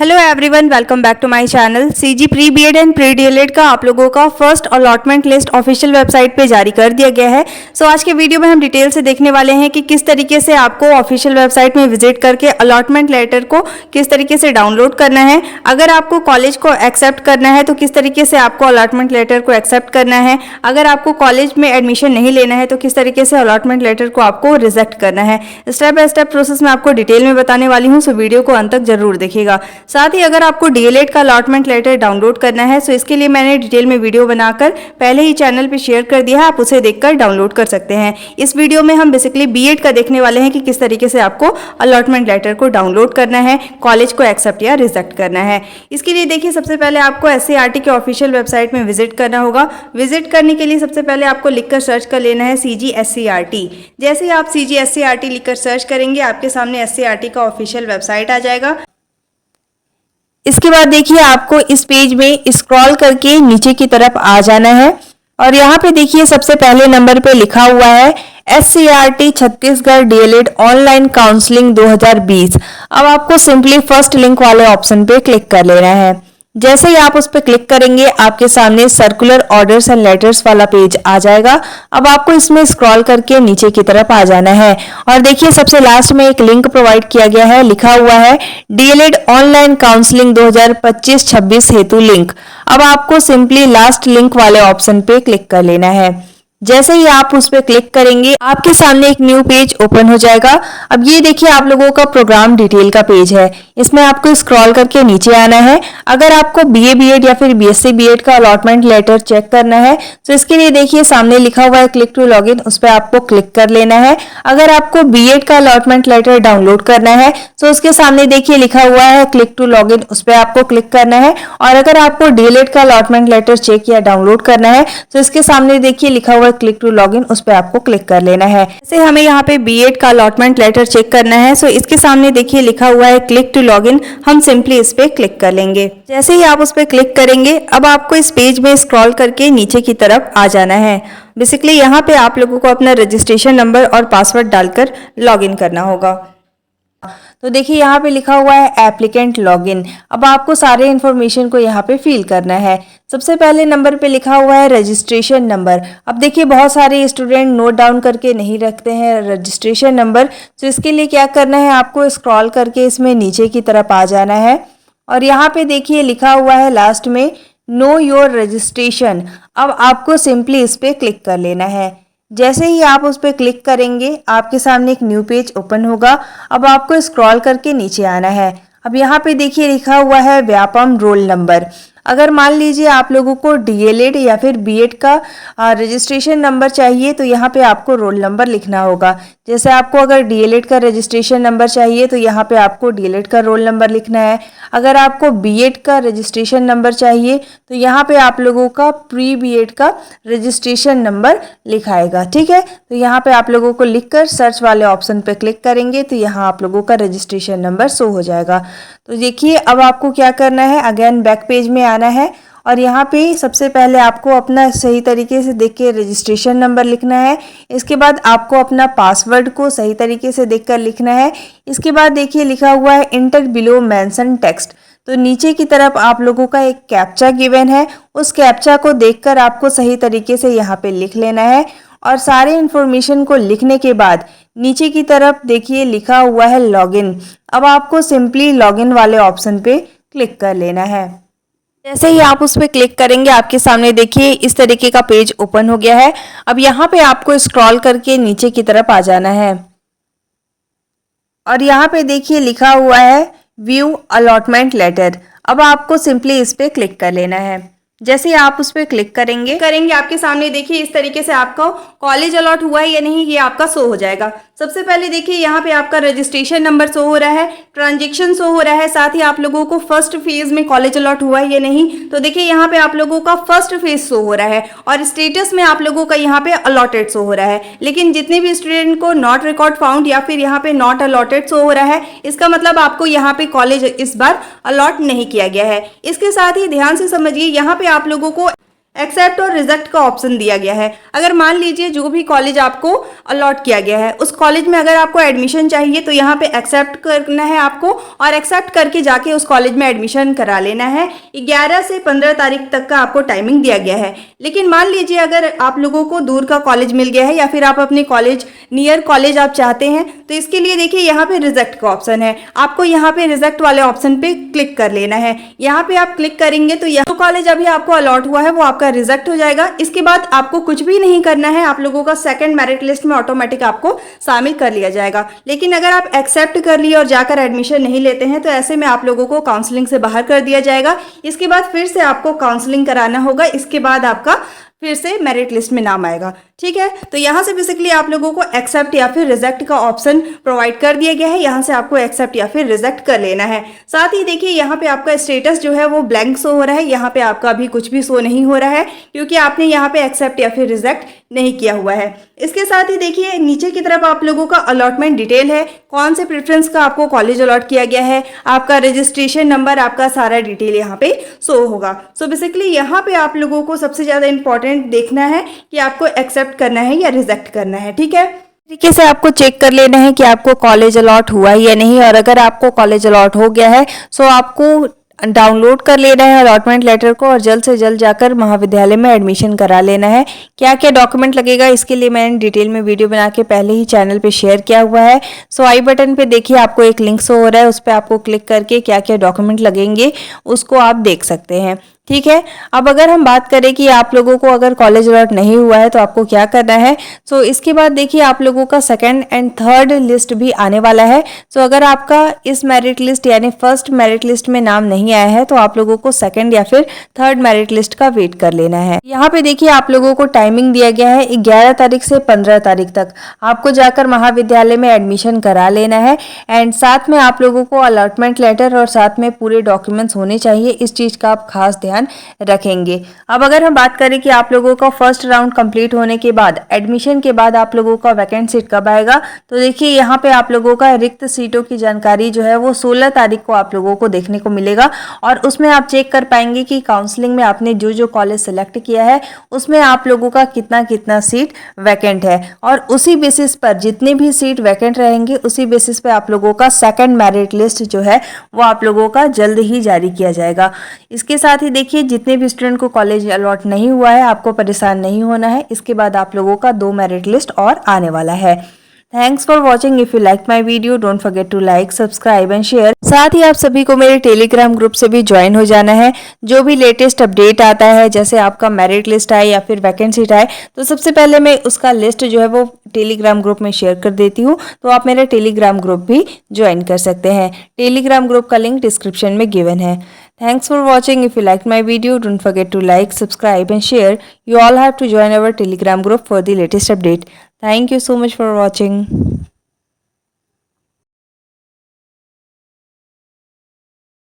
Hello everyone, welcome back to my channel. CG pre BEd and pre DElEd का आप लोगों का first allotment list official website पे जारी कर दिया गया है। सो आज के वीडियो में हम डिटेल से देखने वाले हैं कि किस तरीके से आपको ऑफिशियल वेबसाइट में विजिट करके अलॉटमेंट लेटर को किस तरीके से डाउनलोड करना है। अगर आपको कॉलेज को एक्सेप्ट करना है तो किस तरीके से आपको अलॉटमेंट लेटर को एक्सेप्ट करना है। अगर आपको कॉलेज में एडमिशन नहीं लेना है तो किस तरीके से अलॉटमेंट लेटर को आपको रिजेक्ट करना है। स्टेप बाय स्टेप प्रोसेस में आपको डिटेल में बताने वाली हूँ, सो वीडियो को अंत तक जरूर देखिएगा। साथ ही अगर आपको डीएलएड का अलॉटमेंट लेटर डाउनलोड करना है तो इसके लिए मैंने डिटेल में वीडियो बनाकर पहले ही चैनल पे शेयर कर दिया है, आप उसे देखकर डाउनलोड कर सकते हैं। इस वीडियो में हम बेसिकली बीएड का देखने वाले हैं कि किस तरीके से आपको अलॉटमेंट लेटर को डाउनलोड करना है, कॉलेज को एक्सेप्ट या रिजेक्ट करना है। इसके लिए देखिए, सबसे पहले आपको एससीईआरटी के ऑफिशियल वेबसाइट में विजिट करना होगा। विजिट करने के लिए सबसे पहले आपको लिखकर सर्च कर लेना है सीजी एससीईआरटी। जैसे ही आप सीजी एससीईआरटी लिखकर सर्च करेंगे आपके सामने एससीईआरटी का ऑफिशियल वेबसाइट आ जाएगा। इसके बाद देखिए, आपको इस पेज में स्क्रॉल करके नीचे की तरफ आ जाना है और यहाँ पे देखिए सबसे पहले नंबर पे लिखा हुआ है SCERT Chhattisgarh DElEd online counselling 2020। अब आपको सिंपली फर्स्ट लिंक वाले ऑप्शन पे क्लिक कर लेना है। जैसे ही आप उस पर क्लिक करेंगे आपके सामने सर्कुलर ऑर्डर्स एंड लेटर्स वाला पेज आ जाएगा। अब आपको इसमें स्क्रॉल करके नीचे की तरफ आ जाना है और देखिए सबसे लास्ट में एक लिंक प्रोवाइड किया गया है, लिखा हुआ है डीएलएड ऑनलाइन काउंसलिंग 2025-26 हेतु लिंक। अब आपको सिंपली लास्ट लिंक वाले ऑप्शन पे क्लिक कर लेना है। जैसे ही आप उस पर क्लिक करेंगे आपके सामने एक न्यू पेज ओपन हो जाएगा। अब ये देखिए आप लोगों का प्रोग्राम डिटेल का पेज है, इसमें आपको स्क्रॉल करके नीचे आना है। अगर आपको बीए बीएड या फिर बीएससी बीएड का अलॉटमेंट लेटर चेक करना है तो इसके लिए देखिए सामने लिखा हुआ है क्लिक टू लॉगिन, उस पर आपको क्लिक कर लेना है। अगर आपको बीएड का अलॉटमेंट लेटर डाउनलोड करना है तो उसके सामने देखिए लिखा हुआ है क्लिक टू लॉगिन, उस पर आपको क्लिक करना है। और अगर आपको डीएलएड का अलॉटमेंट लेटर चेक या डाउनलोड करना है तो इसके सामने देखिए लिखा हुआ है क्लिक टू लॉगिन, उस पे आपको क्लिक कर लेना है। जैसे हमें यहाँ पे बीएड का अलॉटमेंट लेटर चेक करना है सो इसके सामने देखिए लिखा हुआ है क्लिक टू लॉगिन, हम सिंपली इस पे क्लिक कर लेंगे। जैसे ही आप उस पे क्लिक करेंगे अब आपको इस पेज में स्क्रॉल करके नीचे की तरफ आ जाना है। बेसिकली यहाँ पे आप लोगों को अपना रजिस्ट्रेशन नंबर और पासवर्ड डालकर लॉगिन करना होगा। तो देखिए यहाँ पे लिखा हुआ है एप्लीकेंट लॉगिन। अब आपको सारे इन्फॉर्मेशन को यहाँ पे फिल करना है। सबसे पहले नंबर पे लिखा हुआ है रजिस्ट्रेशन नंबर। अब देखिए बहुत सारे स्टूडेंट नोट डाउन करके नहीं रखते हैं रजिस्ट्रेशन नंबर, तो इसके लिए क्या करना है, आपको स्क्रॉल करके इसमें नीचे की तरफ आ जाना है और यहाँ पे देखिए लिखा हुआ है लास्ट में नो योर रजिस्ट्रेशन। अब आपको सिंपली इस पर क्लिक कर लेना है। जैसे ही आप उस पर क्लिक करेंगे आपके सामने एक न्यू पेज ओपन होगा। अब आपको स्क्रॉल करके नीचे आना है। अब यहाँ पे देखिए लिखा हुआ है व्यापम रोल नंबर। अगर मान लीजिए आप लोगों को डीएलएड या फिर बीएड का रजिस्ट्रेशन नंबर चाहिए तो यहाँ पे आपको रोल नंबर लिखना होगा। जैसे आपको अगर डीएलएड का रजिस्ट्रेशन नंबर चाहिए तो यहाँ पे आपको डीएलएड का रोल नंबर लिखना है। अगर आपको बीएड का रजिस्ट्रेशन नंबर चाहिए तो यहाँ पे आप लोगों का प्री बीएड का रजिस्ट्रेशन नंबर लिखाएगा। ठीक है, तो यहाँ पे आप लोगों को लिखकर सर्च वाले ऑप्शन पे क्लिक करेंगे तो यहाँ आप लोगों का रजिस्ट्रेशन नंबर शो हो जाएगा। तो देखिए अब आपको क्या करना है, अगेन बैक पेज में आना है और यहाँ पे सबसे पहले आपको अपना सही तरीके से देख के रजिस्ट्रेशन नंबर लिखना है। इसके बाद आपको अपना पासवर्ड को सही तरीके से देखकर लिखना है। इसके बाद देखिए लिखा हुआ है इंटर बिलो मेंशन टेक्स्ट। तो नीचे की तरफ आप लोगों का एक कैप्चा गिवन है, उस कैप्चा को देखकर आपको सही तरीके से यहाँ पे लिख लेना है और सारे इन्फॉर्मेशन को लिखने के बाद नीचे की तरफ देखिए लिखा हुआ है लॉगिन। अब आपको सिंपली लॉगिन वाले ऑप्शन पे क्लिक कर लेना है। जैसे ही आप उस पर क्लिक करेंगे आपके सामने देखिए इस तरीके का पेज ओपन हो गया है। अब यहाँ पे आपको स्क्रॉल करके नीचे की तरफ आ जाना है और यहाँ पे देखिए लिखा हुआ है व्यू अलॉटमेंट लेटर। अब आपको सिंपली इस पे क्लिक कर लेना है। जैसे ही आप उस पर क्लिक करेंगे आपके सामने देखिए इस तरीके से आपका कॉलेज अलॉट हुआ है या नहीं ये आपका शो हो जाएगा। सबसे पहले देखिए यहाँ पे आपका रजिस्ट्रेशन नंबर शो हो रहा है, ट्रांजैक्शन शो हो रहा है, साथ ही आप लोगों को फर्स्ट फेज में कॉलेज अलॉट हुआ है या नहीं। तो देखिए यहाँ पे आप लोगों का फर्स्ट फेज शो हो रहा है और स्टेटस में आप लोगों का यहाँ पे अलॉटेड शो हो रहा है। लेकिन जितने भी स्टूडेंट को नॉट रिकॉर्ड फाउंड या फिर यहाँ पे नॉट अलॉटेड शो हो रहा है, इसका मतलब आपको यहाँ पे कॉलेज इस बार अलॉट नहीं किया गया है। इसके साथ ही ध्यान से समझिए यहाँ पे आप लोगों को एक्सेप्ट और रिजेक्ट का ऑप्शन दिया गया है। अगर मान लीजिए जो भी कॉलेज आपको अलॉट किया गया है उस कॉलेज में अगर आपको एडमिशन चाहिए तो यहाँ पे एक्सेप्ट करना है आपको, और एक्सेप्ट करके जाके उस कॉलेज में एडमिशन करा लेना है। 11 से 15 तारीख तक का आपको टाइमिंग दिया गया है। लेकिन मान लीजिए अगर आप लोगों को दूर का कॉलेज मिल गया है या फिर आप अपने कॉलेज नियर कॉलेज आप चाहते हैं तो इसके लिए देखिए यहाँ पे रिजेक्ट का ऑप्शन है। आपको यहाँ पे रिजेक्ट वाले ऑप्शन पे क्लिक कर लेना है। यहाँ पे आप क्लिक करेंगे तो यह कॉलेज अभी आपको अलॉट हुआ है वो आपका रिजेक्ट हो जाएगा। इसके बाद आपको कुछ भी नहीं करना है, आप लोगों का सेकंड मेरिट लिस्ट में ऑटोमेटिक आपको शामिल कर लिया जाएगा। लेकिन अगर आप एक्सेप्ट कर लिए और जाकर एडमिशन नहीं लेते हैं तो ऐसे में आप लोगों को काउंसलिंग से बाहर कर दिया जाएगा। इसके बाद फिर से आपको काउंसलिंग कराना होगा, इसके बाद आपका फिर से मेरिट लिस्ट में नाम आएगा। ठीक है, तो यहाँ से बेसिकली आप लोगों को एक्सेप्ट या फिर रिजेक्ट का ऑप्शन प्रोवाइड कर दिया गया है। यहाँ से आपको एक्सेप्ट या फिर रिजेक्ट कर लेना है। साथ ही देखिए यहाँ पे आपका स्टेटस जो है वो ब्लैंक शो हो रहा है। यहाँ पे आपका अभी कुछ भी शो नहीं हो रहा है क्योंकि आपने यहाँ पे एक्सेप्ट या फिर रिजेक्ट नहीं किया हुआ है। इसके साथ ही देखिए नीचे की तरफ आप लोगों का अलॉटमेंट डिटेल है, कौन से प्रेफरेंस का आपको कॉलेज अलॉट किया गया है, आपका रजिस्ट्रेशन नंबर, आपका सारा डिटेल यहाँ पे शो होगा। सो बेसिकली यहाँ पे आप लोगों को सबसे ज़्यादा इंपॉर्टेंट देखना है कि आपको एक्सेप्ट करना है या रिजेक्ट करना है। ठीक है, तरीके से आपको चेक कर लेना है कि आपको कॉलेज अलॉट हुआ है या नहीं, और अगर आपको कॉलेज अलॉट हो गया है सो आपको डाउनलोड कर लेना है अलॉटमेंट लेटर को और जल्द से जल्द जाकर महाविद्यालय में एडमिशन करा लेना है। क्या क्या डॉक्यूमेंट लगेगा इसके लिए मैंने डिटेल में वीडियो बना के पहले ही चैनल पे शेयर किया हुआ है। सो आई बटन पे देखिए आपको एक लिंक शो हो रहा है, उस पर आपको क्लिक करके क्या क्या डॉक्यूमेंट लगेंगे उसको आप देख सकते हैं। ठीक है, अब अगर हम बात करें कि आप लोगों को अगर कॉलेज अलॉट नहीं हुआ है तो आपको क्या करना है। सो इसके बाद देखिए आप लोगों का सेकंड एंड थर्ड लिस्ट भी आने वाला है। सो अगर आपका इस मेरिट लिस्ट यानी फर्स्ट मेरिट लिस्ट में नाम नहीं आया है तो आप लोगों को सेकंड या फिर थर्ड मेरिट लिस्ट का वेट कर लेना है। यहाँ पे देखिए आप लोगों को टाइमिंग दिया गया है 11 तारीख से 15 तारीख तक आपको जाकर महाविद्यालय में एडमिशन करा लेना है। एंड साथ में आप लोगों को अलॉटमेंट लेटर और साथ में पूरे डॉक्यूमेंट्स होने चाहिए, इस चीज का आप खास ध्यान रखेंगे। अब अगर हम बात करें कि आप लोगों का फर्स्ट राउंड कंप्लीट होने के बाद एडमिशन के बाद आप लोगों का वैकेंट सीट कब आएगा, तो देखिए यहाँ पे आप लोगों का रिक्त सीटों की जानकारी जो है वो 16 तारीख को आप लोगों को देखने को मिलेगा। और उसमें आप चेक कर पाएंगे कि काउंसलिंग में आपने जो जो कॉलेज सेलेक्ट किया है उसमें आप लोगों का कितना कितना सीट वैकेंट है, और उसी बेसिस पर जितने भी सीट वैकेंट रहेंगे उसी बेसिस पे आप लोगों का सेकंड मेरिट लिस्ट जो है वो आप लोगों का जल्द ही जारी किया जाएगा। इसके साथ ही देखिए जितने भी स्टूडेंट को कॉलेज अलॉट नहीं हुआ है आपको परेशान नहीं होना है, इसके बाद आप लोगों का 2 मेरिट लिस्ट और आने वाला है। Thanks for watching. If you like my video don't forget to like, subscribe and share. साथ ही आप सभी को मेरे टेलीग्राम ग्रुप से भी ज्वाइन हो जाना है। जो भी लेटेस्ट अपडेट आता है जैसे आपका मेरिट लिस्ट आए या फिर वैकेंसी आए तो सबसे पहले मैं उसका लिस्ट जो है वो टेलीग्राम ग्रुप में शेयर कर देती हूँ, तो आप मेरा टेलीग्राम ग्रुप भी ज्वाइन कर सकते हैं। टेलीग्राम ग्रुप का लिंक डिस्क्रिप्शन में गिवन है। Thanks for watching. If you liked my video, don't forget to like, subscribe and share. You all have to join our Telegram group for the latest update. Thank you so much for watching.